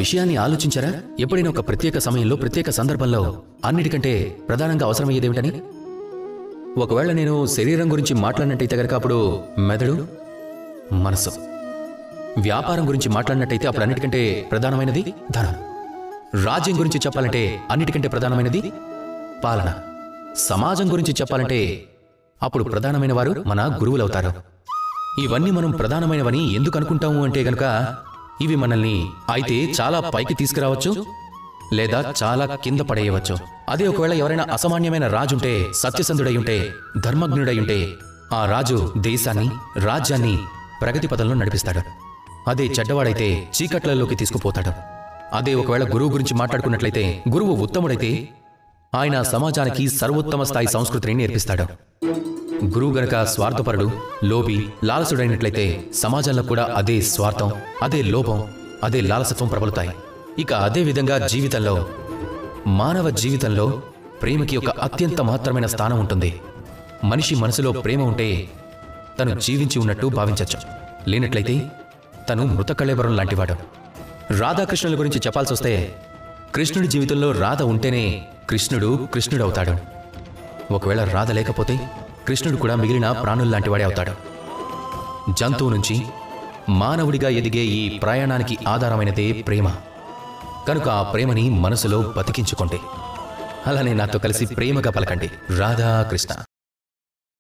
విషయాన్ని ఆలోచించారా? ఎప్పుడైనా ఒక ప్రత్యేక సమయంలో ప్రత్యేక సందర్భంలో అన్నిటికంటే ప్రధానంగా అవసరమయ్యేదేమిటని? ఒకవేళ నేను శరీరం గురించి మాట్లాడినట్టయితే గనక అప్పుడు మెదడు, మనసు. వ్యాపారం గురించి మాట్లాడినట్టయితే అప్పుడు అన్నిటికంటే ప్రధానమైనది ధనం. రాజ్యం గురించి చెప్పాలంటే అన్నిటికంటే ప్రధానమైనది పాలన. సమాజం గురించి చెప్పాలంటే అప్పుడు ప్రధానమైన వారు మన గురువులవుతారు. ఇవన్నీ మనం ప్రధానమైనవని ఎందుకు అనుకుంటాము అంటే గనుక ఇవి మనల్ని అయితే చాలా పైకి తీసుకురావచ్చు లేదా చాలా కింద పడేయవచ్చు. అదే ఒకవేళ ఎవరైనా అసామాన్యమైన రాజుంటే, సత్యసంధుడై ఉంటే, ధర్మజ్ఞుడై ఉంటే ఆ రాజు దేశాన్ని, రాజ్యాన్ని ప్రగతి పదంలో నడిపిస్తాడు. అదే చెడ్డవాడైతే చీకట్లలోకి తీసుకుపోతాడు. అదే ఒకవేళ గురువు గురించి మాట్లాడుకున్నట్లయితే గురువు ఉత్తముడైతే ఆయన సమాజానికి సర్వోత్తమ స్థాయి సంస్కృతిని నేర్పిస్తాడు. గురువు గనక స్వార్థపరుడు, లోభి, లాలసుడైనట్లయితే సమాజంలో కూడా అదే స్వార్థం, అదే లోభం, అదే లాలసత్వం ప్రబలుతాయి. ఇక అదే విధంగా జీవితంలో, మానవ జీవితంలో ప్రేమకి ఒక అత్యంత మహత్తరమైన స్థానం ఉంటుంది. మనిషి మనసులో ప్రేమ ఉంటే తను జీవించి ఉన్నట్టు భావించవచ్చు, లేనట్లయితే తను మృత కళేబరం లాంటివాడు. రాధాకృష్ణుల గురించి చెప్పాల్సి వస్తే కృష్ణుడి జీవితంలో రాధ ఉంటేనే కృష్ణుడు కృష్ణుడవుతాడు. ఒకవేళ రాధ లేకపోతే కృష్ణుడు కూడా మిగిలిన ప్రాణుల్లాంటివాడే అవుతాడు. జంతువు నుంచి మానవుడిగా ఎదిగే ఈ ప్రయాణానికి ఆధారమైనదే ప్రేమ. కనుక ఆ ప్రేమని మనసులో బతికించుకోండి. అలానే నాతో కలిసి ప్రేమగా పలకండి, రాధా కృష్ణ.